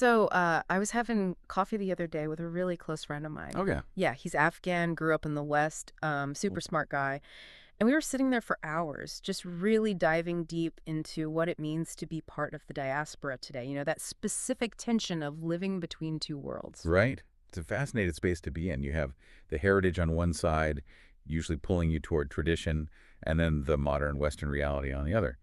So I was having coffee the other day with a really close friend of mine. Okay. Yeah, he's Afghan, grew up in the West, super smart guy. And we were sitting there for hours, just really diving deep into what it means to be part of the diaspora today. You know, that specific tension of living between two worlds. Right. It's a fascinating space to be in. You have the heritage on one side, usually pulling you toward tradition, and then the modern Western reality on the other.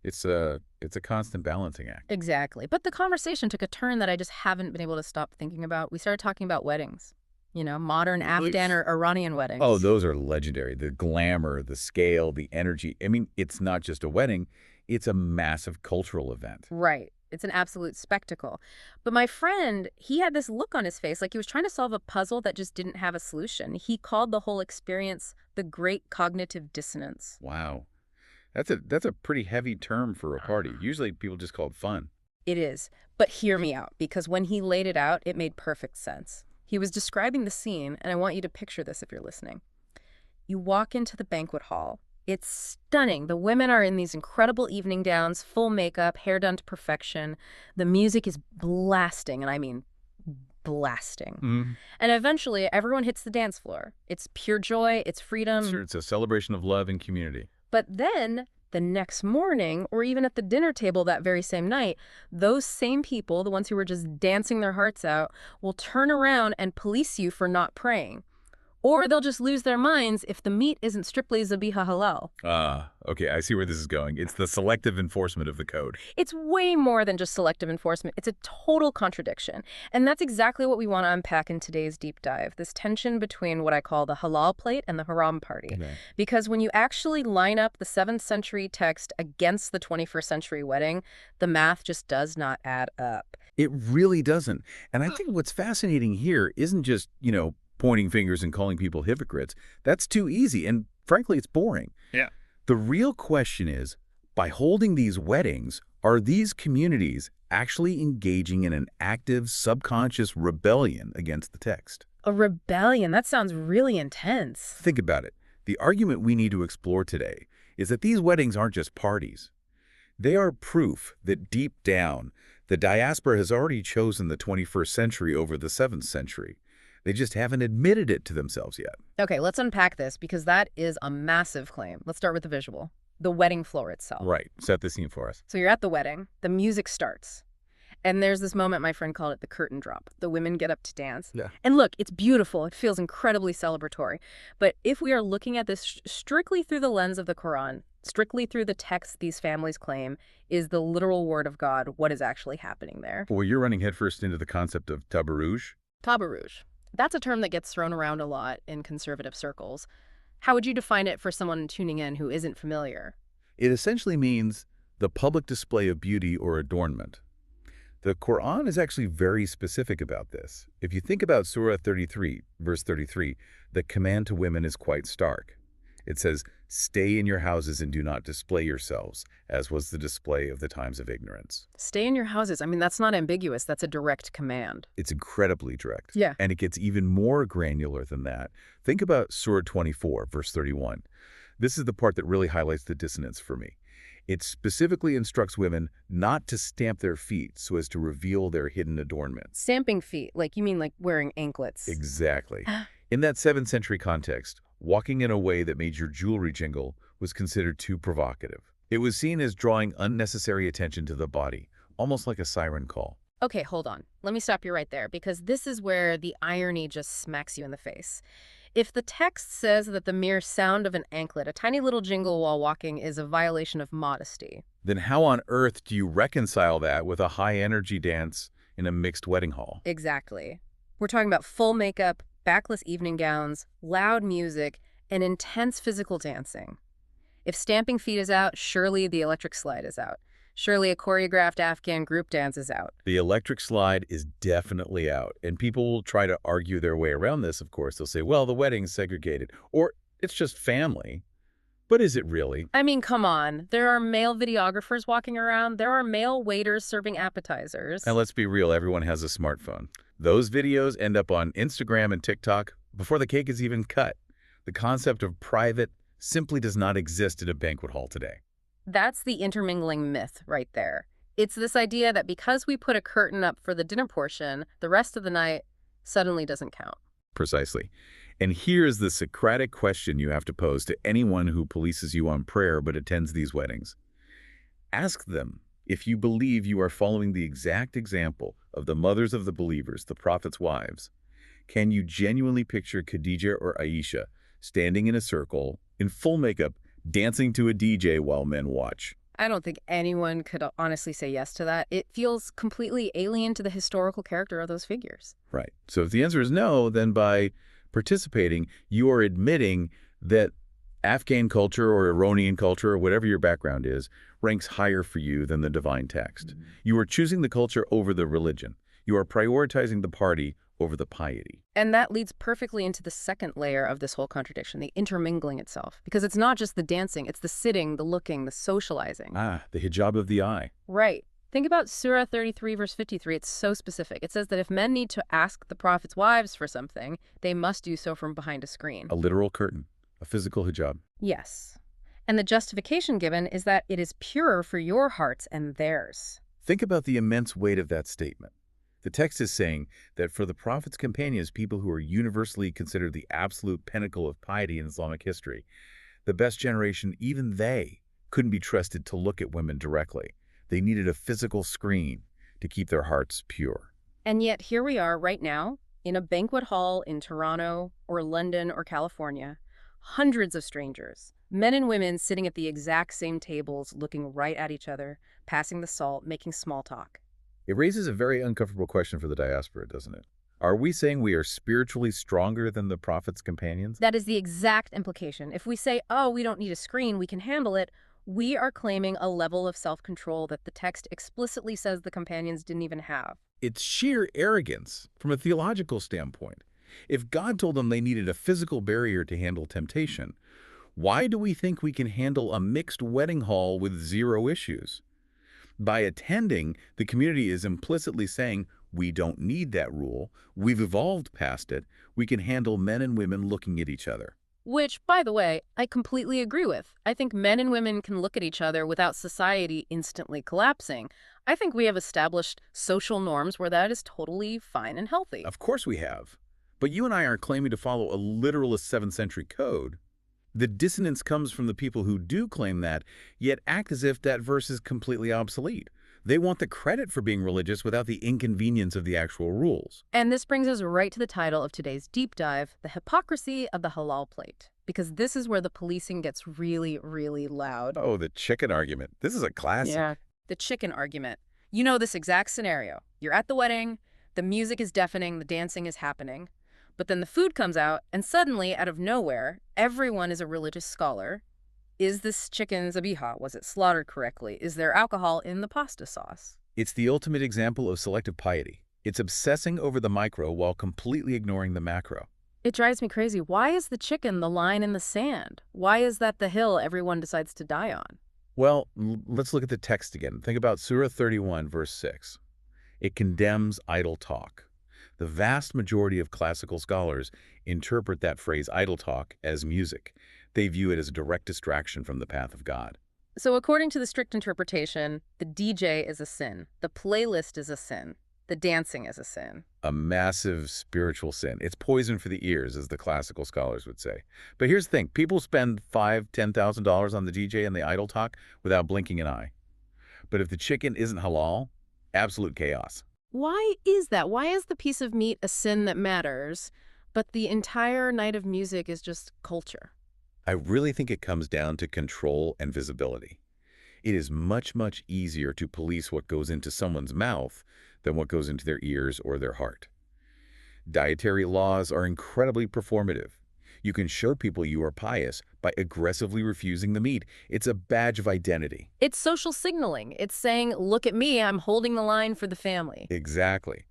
It's a constant balancing act. Exactly. But the conversation took a turn that I just haven't been able to stop thinking about. We started talking about weddings, you know, modern Afghan or Iranian Oh, weddings. those are legendary. The glamour, the scale, the energy. I mean, it's not just a wedding, it's a massive cultural event. Right. It's an absolute spectacle. But my friend, he had this look on his face like he was trying to solve a puzzle that just didn't have a solution. He called the whole experience the great cognitive dissonance. Wow. That's a pretty heavy term for a party. Usually people just call it fun. It is. But hear me out, because when he laid it out, it made perfect sense. He was describing the scene, and I want you to picture this if you're listening. You walk into the banquet hall. It's stunning. The women are in these incredible evening gowns, full makeup, hair done to perfection. The music is blasting, and I mean blasting. Mm. And eventually, everyone hits the dance floor. It's pure joy, it's freedom. Sure, it's a celebration of love and community. But then, the next morning, or even at the dinner table that very same night, those same people, the ones who were just dancing their hearts out, will turn around and police you for not praying. Or they'll just lose their minds if the meat isn't strictly zabiha halal. Okay, I see where this is going. It's the selective enforcement of the code. It's way more than just selective enforcement. It's a total contradiction. And that's exactly what we want to unpack in today's deep dive, this tension between what I call the halal plate and the haram party. Okay. Because when you actually line up the 7th century text against the 21st century wedding, the math just does not add up. It really doesn't. And I think what's fascinating here isn't just, pointing fingers and calling people hypocrites. That's too easy, and frankly, it's boring. Yeah. The real question is, by holding these weddings, are these communities actually engaging in an active, subconscious rebellion against the text? A rebellion? That sounds really intense. Think about it. The argument we need to explore today is that these weddings aren't just parties. They are proof that deep down, the diaspora has already chosen the 21st century over the 7th century. They just haven't admitted it to themselves yet. Okay, let's unpack this because that is a massive claim. Let's start with the visual. The wedding floor itself. Right. Set the scene for us. So you're at the wedding, the music starts. And there's this moment, my friend called it the curtain drop. The women get up to dance. Yeah. And look, it's beautiful. It feels incredibly celebratory. But if we are looking at this strictly through the lens of the Quran, strictly through the text these families claim is the literal word of God, what is actually happening there? Well, you're running headfirst into the concept of Tabarruj. Tabarruj. That's a term that gets thrown around a lot in conservative circles. How would you define it for someone tuning in who isn't familiar? It essentially means the public display of beauty or adornment. The Quran is actually very specific about this. If you think about Surah 33, verse 33, the command to women is quite stark. It says, "Stay in your houses and do not display yourselves, as was the display of the times of ignorance." Stay in your houses. I mean, that's not ambiguous. That's a direct command. It's incredibly direct. Yeah. And it gets even more granular than that. Think about Surah 24, verse 31. This is the part that really highlights the dissonance for me. It specifically instructs women not to stamp their feet so as to reveal their hidden adornments. Stamping feet, like you mean like wearing anklets. Exactly. In that 7th century context, walking in a way that made your jewelry jingle was considered too provocative. It was seen as drawing unnecessary attention to the body, almost like a siren call. Okay, hold on. Let me stop you right there, because this is where the irony just smacks you in the face. If the text says that the mere sound of an anklet, a tiny little jingle while walking, is a violation of modesty, then how on earth do you reconcile that with a high-energy dance in a mixed wedding hall? Exactly. We're talking about full makeup, backless evening gowns, loud music, and intense physical dancing. If stamping feet is out, surely the electric slide is out. Surely a choreographed Afghan group dance is out. The electric slide is definitely out, and people will try to argue their way around this, of course. They'll say, well, the wedding's segregated, or it's just family. But is it really? I mean, come on. There are male videographers walking around. There are male waiters serving appetizers. And let's be real, everyone has a smartphone. Those videos end up on Instagram and TikTok before the cake is even cut. The concept of private simply does not exist at a banquet hall today. That's the intermingling myth right there. It's this idea that because we put a curtain up for the dinner portion, the rest of the night suddenly doesn't count. Precisely. And here's the Socratic question you have to pose to anyone who polices you on prayer but attends these weddings. Ask them if you believe you are following the exact example of the mothers of the believers, the prophets' wives. Can you genuinely picture Khadijah or Aisha standing in a circle, in full makeup, dancing to a DJ while men watch? I don't think anyone could honestly say yes to that. It feels completely alien to the historical character of those figures. Right. So if the answer is no, then by participating, you are admitting that Afghan culture or Iranian culture or whatever your background is ranks higher for you than the divine text. You are choosing the culture over the religion. You are prioritizing the party over the piety. And that leads perfectly into the second layer of this whole contradiction, the intermingling itself. Because it's not just the dancing, it's the sitting, the looking, the socializing. The hijab of the eye. Right. Think about Surah 33, verse 53. It's so specific. It says that if men need to ask the prophet's wives for something, they must do so from behind a screen. A literal curtain. A physical hijab. Yes. And the justification given is that it is purer for your hearts and theirs. Think about the immense weight of that statement. The text is saying that for the prophet's companions, people who are universally considered the absolute pinnacle of piety in Islamic history, the best generation, even they, couldn't be trusted to look at women directly. They needed a physical screen to keep their hearts pure. And yet here we are right now in a banquet hall in Toronto or London or California, hundreds of strangers, men and women sitting at the exact same tables, looking right at each other, passing the salt, making small talk. It raises a very uncomfortable question for the diaspora, doesn't it? Are we saying we are spiritually stronger than the prophet's companions? That is the exact implication. If we say, oh, we don't need a screen, we can handle it, we are claiming a level of self-control that the text explicitly says the companions didn't even have. It's sheer arrogance from a theological standpoint. If God told them they needed a physical barrier to handle temptation, why do we think we can handle a mixed wedding hall with zero issues? By attending, the community is implicitly saying, we don't need that rule. We've evolved past it. We can handle men and women looking at each other. Which, by the way, I completely agree with. I think men and women can look at each other without society instantly collapsing. I think we have established social norms where that is totally fine and healthy. Of course we have. But you and I aren't claiming to follow a literalist 7th century code. The dissonance comes from the people who do claim that, yet act as if that verse is completely obsolete. They want the credit for being religious without the inconvenience of the actual rules. And this brings us right to the title of today's deep dive, the hypocrisy of the halal plate. Because this is where the policing gets really, really loud. Oh, the chicken argument. This is a classic. Yeah, the chicken argument. You know this exact scenario. You're at the wedding, the music is deafening, the dancing is happening. But then the food comes out, and suddenly, out of nowhere, everyone is a religious scholar. Is this chicken zabiha? Was it slaughtered correctly? Is there alcohol in the pasta sauce? It's the ultimate example of selective piety. It's obsessing over the micro while completely ignoring the macro. It drives me crazy. Why is the chicken the line in the sand? Why is that the hill everyone decides to die on? Well, let's look at the text again. Think about Surah 31, verse 6. It condemns idle talk. The vast majority of classical scholars interpret that phrase idle talk as music. They view it as a direct distraction from the path of God. So according to the strict interpretation, the DJ is a sin. The playlist is a sin. The dancing is a sin. A massive spiritual sin. It's poison for the ears, as the classical scholars would say. But here's the thing. People spend $5,000, $10,000 on the DJ and the idle talk without blinking an eye. But if the chicken isn't halal, absolute chaos. Why is that? Why is the piece of meat a sin that matters, but the entire night of music is just culture? I really think it comes down to control and visibility. It is much, much easier to police what goes into someone's mouth than what goes into their ears or their heart. Dietary laws are incredibly performative. You can show people you are pious by aggressively refusing the meat. It's a badge of identity. It's social signaling. It's saying, look at me, I'm holding the line for the family. Exactly.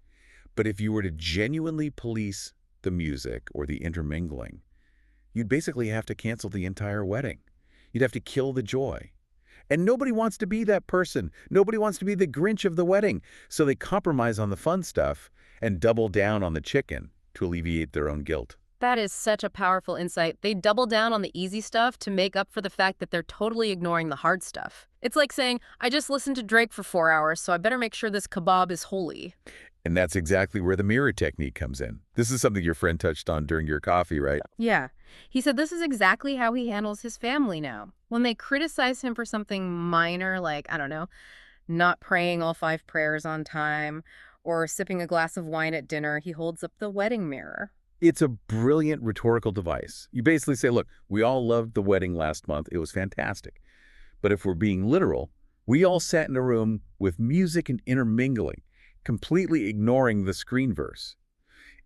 But if you were to genuinely police the music or the intermingling, you'd basically have to cancel the entire wedding. You'd have to kill the joy. And nobody wants to be that person. Nobody wants to be the Grinch of the wedding. So they compromise on the fun stuff and double down on the chicken to alleviate their own guilt. That is such a powerful insight. They double down on the easy stuff to make up for the fact that they're totally ignoring the hard stuff. It's like saying, I just listened to Drake for 4 hours, so I better make sure this kebab is holy. And that's exactly where the mirror technique comes in. This is something your friend touched on during your coffee, right? Yeah. He said this is exactly how he handles his family now. When they criticize him for something minor, like, I don't know, not praying all 5 prayers on time or sipping a glass of wine at dinner, he holds up the wedding mirror. It's a brilliant rhetorical device. You basically say, look, we all loved the wedding last month. It was fantastic. But if we're being literal, we all sat in a room with music and intermingling, completely ignoring the screen verse.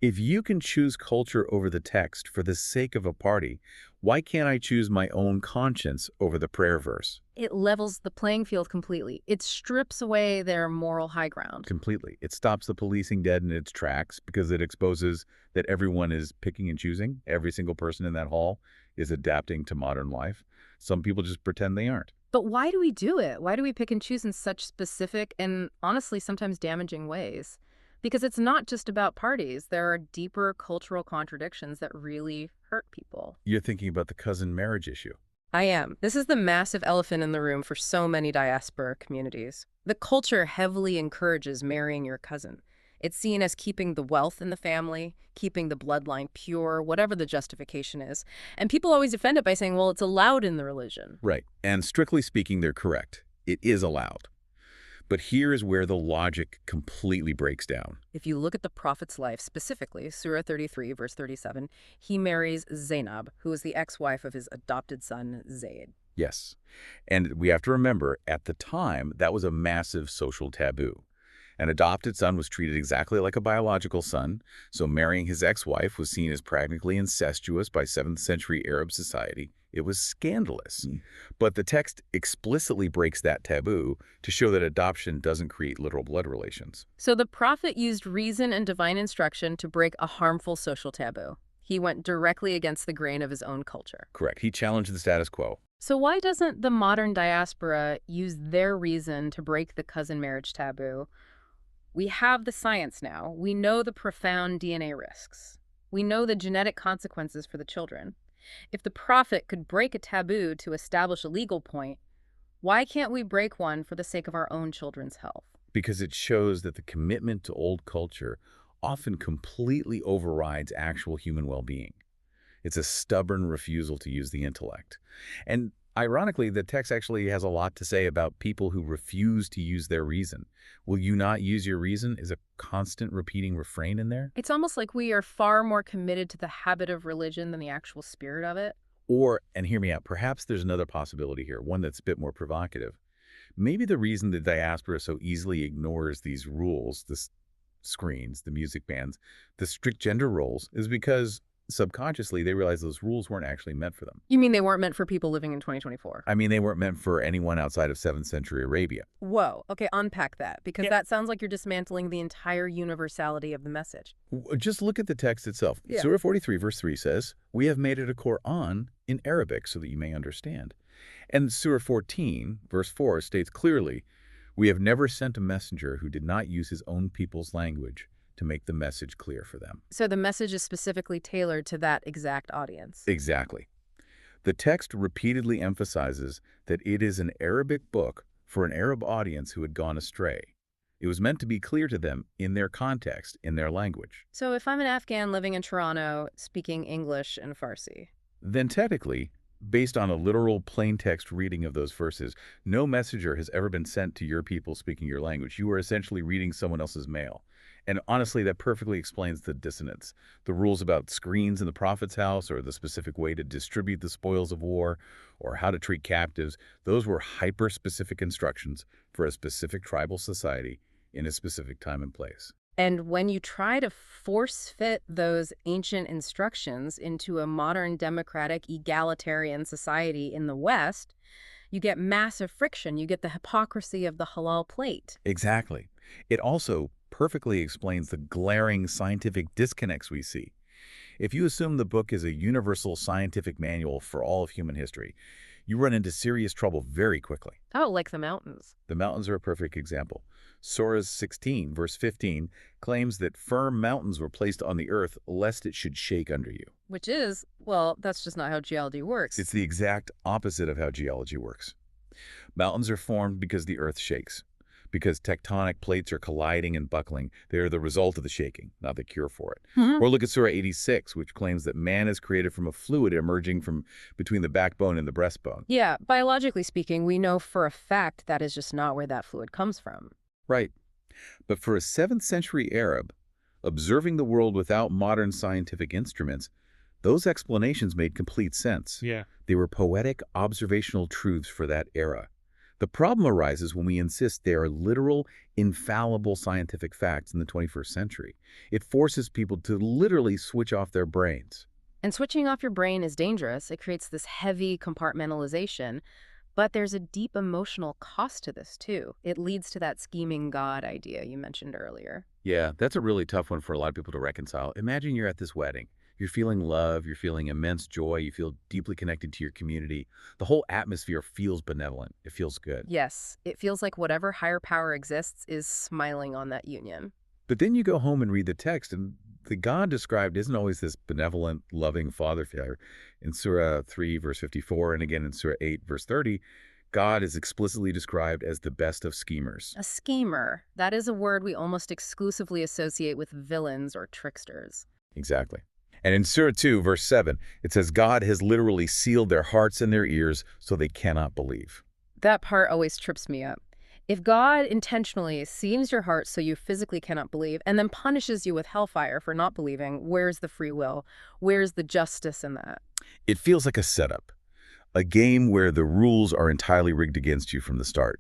If you can choose culture over the text for the sake of a party, why can't I choose my own conscience over the prayer verse? It levels the playing field completely. It strips away their moral high ground. Completely. It stops the policing dead in its tracks because it exposes that everyone is picking and choosing. Every single person in that hall is adapting to modern life. Some people just pretend they aren't. But why do we do it? Why do we pick and choose in such specific and honestly sometimes damaging ways? Because it's not just about parties. There are deeper cultural contradictions that really hurt people. You're thinking about the cousin marriage issue. I am. This is the massive elephant in the room for so many diaspora communities. The culture heavily encourages marrying your cousin. It's seen as keeping the wealth in the family, keeping the bloodline pure, whatever the justification is. And people always defend it by saying, well, it's allowed in the religion. Right. And strictly speaking, they're correct. It is allowed. But here's where the logic completely breaks down. If you look at the prophet's life, specifically, Surah 33, verse 37, he marries Zainab, who is the ex-wife of his adopted son, Zayd. Yes. And we have to remember, at the time, that was a massive social taboo. An adopted son was treated exactly like a biological son, so marrying his ex-wife was seen as practically incestuous by 7th century Arab society. It was scandalous. But the text explicitly breaks that taboo to show that adoption doesn't create literal blood relations. So the prophet used reason and divine instruction to break a harmful social taboo. He went directly against the grain of his own culture. Correct. He challenged the status quo. So why doesn't the modern diaspora use their reason to break the cousin marriage taboo? We have the science now. We know the profound DNA risks. We know the genetic consequences for the children. If the prophet could break a taboo to establish a legal point, why can't we break one for the sake of our own children's health? Because it shows that the commitment to old culture often completely overrides actual human well-being. It's a stubborn refusal to use the intellect. And ironically, the text actually has a lot to say about people who refuse to use their reason. Will you not use your reason is a constant repeating refrain in there. It's almost like we are far more committed to the habit of religion than the actual spirit of it. Or, and hear me out, perhaps there's another possibility here, one that's a bit more provocative. Maybe the reason the diaspora so easily ignores these rules, the screens, the music bans, the strict gender roles, is because subconsciously they realize those rules weren't actually meant for them. You mean they weren't meant for people living in 2024? I mean, they weren't meant for anyone outside of 7th century Arabia. Whoa. Okay, unpack that, because that sounds like you're dismantling the entire universality of the message. Just look at the text itself. Yeah. Surah 43, verse 3 says, "We have made it a Quran in Arabic so that you may understand." And Surah 14, verse 4 states clearly, "We have never sent a messenger who did not use his own people's language to make the message clear for them." So the message is specifically tailored to that exact audience. Exactly. The text repeatedly emphasizes that it is an Arabic book for an Arab audience who had gone astray. It was meant to be clear to them in their context, in their language. So if I'm an Afghan living in Toronto speaking English and Farsi, Then technically, based on a literal plain text reading of those verses, no messenger has ever been sent to your people speaking your language. You are essentially reading someone else's mail. And honestly, that perfectly explains the dissonance. The rules about screens in the prophet's house, or the specific way to distribute the spoils of war, or how to treat captives, those were hyper-specific instructions for a specific tribal society in a specific time and place. and when you try to force fit those ancient instructions into a modern democratic egalitarian society in the West, you get massive friction. You get the hypocrisy of the halal plate. Exactly. It also perfectly explains the glaring scientific disconnects we see. If you assume the book is a universal scientific manual for all of human history, you run into serious trouble very quickly. Oh, like the mountains. The mountains are a perfect example. Surah 16, verse 15, claims that firm mountains were placed on the earth lest it should shake under you. Which is, well, that's just not how geology works. It's the exact opposite of how geology works. Mountains are formed because the earth shakes. Because tectonic plates are colliding and buckling, they are the result of the shaking, not the cure for it. Mhm. Or look at Surah 86, which claims that man is created from a fluid emerging from between the backbone and the breastbone. Yeah, biologically speaking, we know for a fact that is just not where that fluid comes from. Right. But for a 7th century Arab, observing the world without modern scientific instruments, those explanations made complete sense. Yeah. They were poetic, observational truths for that era. The problem arises when we insist they are literal, infallible scientific facts in the 21st century. It forces people to literally switch off their brains. And switching off your brain is dangerous. It creates this heavy compartmentalization. But there's a deep emotional cost to this, too. It leads to that scheming God idea you mentioned earlier. Yeah, that's a really tough one for a lot of people to reconcile. Imagine you're at this wedding. You're feeling love, you're feeling immense joy, you feel deeply connected to your community. The whole atmosphere feels benevolent. It feels good. Yes, it feels like whatever higher power exists is smiling on that union. But then you go home and read the text, and the God described isn't always this benevolent, loving father figure. In Surah 3, verse 54, and again in Surah 8, verse 30, God is explicitly described as the best of schemers. A schemer. That is a word we almost exclusively associate with villains or tricksters. Exactly. And in Surah 2, verse 7, it says God has literally sealed their hearts and their ears so they cannot believe. That part always trips me up. If God intentionally seals your heart so you physically cannot believe and then punishes you with hellfire for not believing, where's the free will? Where's the justice in that? It feels like a setup, a game where the rules are entirely rigged against you from the start.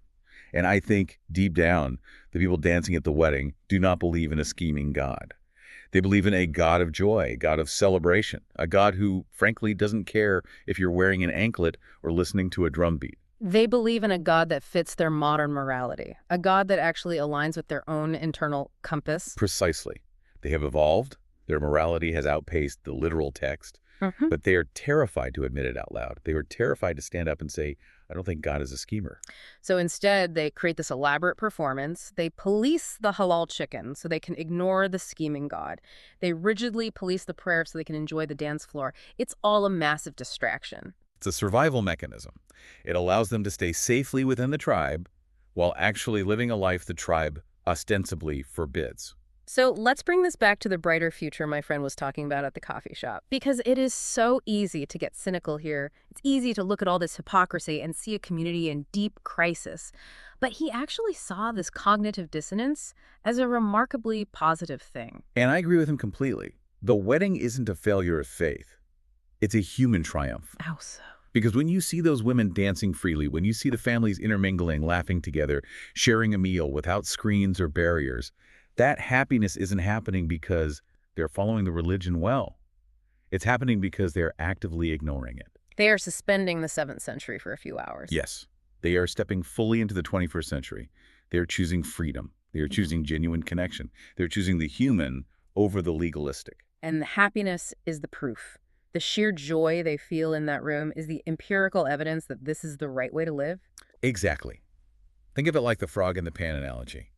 And I think, deep down, the people dancing at the wedding do not believe in a scheming God. They believe in a God of joy, a God of celebration, a God who, frankly, doesn't care if you're wearing an anklet or listening to a drum beat. They believe in a God that fits their modern morality, a God that actually aligns with their own internal compass. Precisely. They have evolved. Their morality has outpaced the literal text. But they are terrified to admit it out loud. They are terrified to stand up and say, I don't think God is a schemer. So instead, they create this elaborate performance. They police the halal chicken so they can ignore the scheming God. They rigidly police the prayer so they can enjoy the dance floor. It's all a massive distraction. It's a survival mechanism. It allows them to stay safely within the tribe while actually living a life the tribe ostensibly forbids. So let's bring this back to the brighter future my friend was talking about at the coffee shop, because it is so easy to get cynical here. It's easy to look at all this hypocrisy and see a community in deep crisis. But he actually saw this cognitive dissonance as a remarkably positive thing. And I agree with him completely. The wedding isn't a failure of faith. It's a human triumph. How so? Because when you see those women dancing freely, when you see the families intermingling, laughing together, sharing a meal without screens or barriers, that happiness isn't happening because they're following the religion well. It's happening because they're actively ignoring it. They are suspending the 7th century for a few hours. Yes, they are stepping fully into the 21st century. They're choosing freedom. They're choosing genuine connection. They're choosing the human over the legalistic. And the happiness is the proof. The sheer joy they feel in that room is the empirical evidence that this is the right way to live. Exactly. Think of it like the frog in the pan analogy.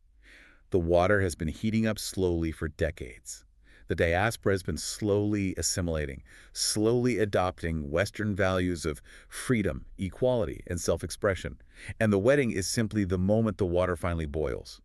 The water has been heating up slowly for decades. The diaspora has been slowly assimilating, slowly adopting Western values of freedom, equality, and self-expression. And the wedding is simply the moment the water finally boils.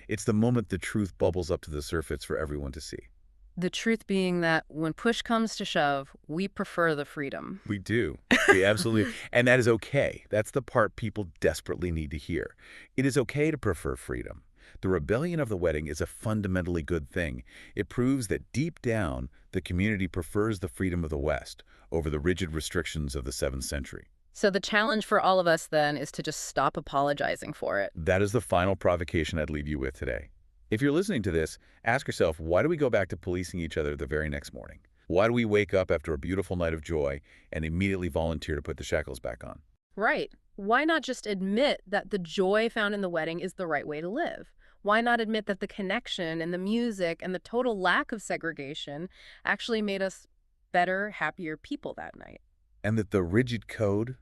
It's the moment the truth bubbles up to the surface for everyone to see. The truth being that when push comes to shove, we prefer the freedom. We do. We absolutely. And that is okay. That's the part people desperately need to hear. It is okay to prefer freedom. The rebellion of the wedding is a fundamentally good thing. It proves that deep down, the community prefers the freedom of the West over the rigid restrictions of the 7th century. So the challenge for all of us then is to just stop apologizing for it. That is the final provocation I'd leave you with today. If you're listening to this, ask yourself, why do we go back to policing each other the very next morning? Why do we wake up after a beautiful night of joy and immediately volunteer to put the shackles back on? Right. Why not just admit that the joy found in the wedding is the right way to live? Why not admit that the connection and the music and the total lack of segregation actually made us better, happier people that night? And that the rigid code,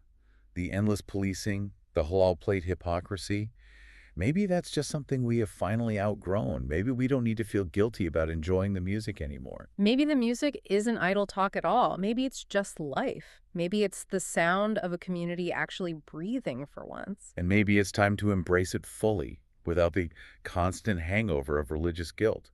The endless policing, the halal plate hypocrisy. Maybe that's just something we have finally outgrown. Maybe we don't need to feel guilty about enjoying the music anymore. Maybe the music isn't idle talk at all. Maybe it's just life. Maybe it's the sound of a community actually breathing for once. And maybe it's time to embrace it fully, without the constant hangover of religious guilt.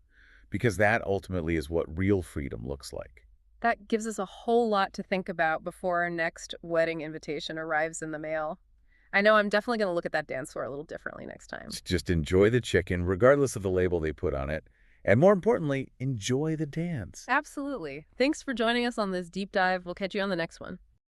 Because that ultimately is what real freedom looks like. That gives us a whole lot to think about before our next wedding invitation arrives in the mail. I know I'm definitely going to look at that dance floor a little differently next time. Just enjoy the chicken, regardless of the label they put on it. And more importantly, enjoy the dance. Absolutely. Thanks for joining us on this deep dive. We'll catch you on the next one.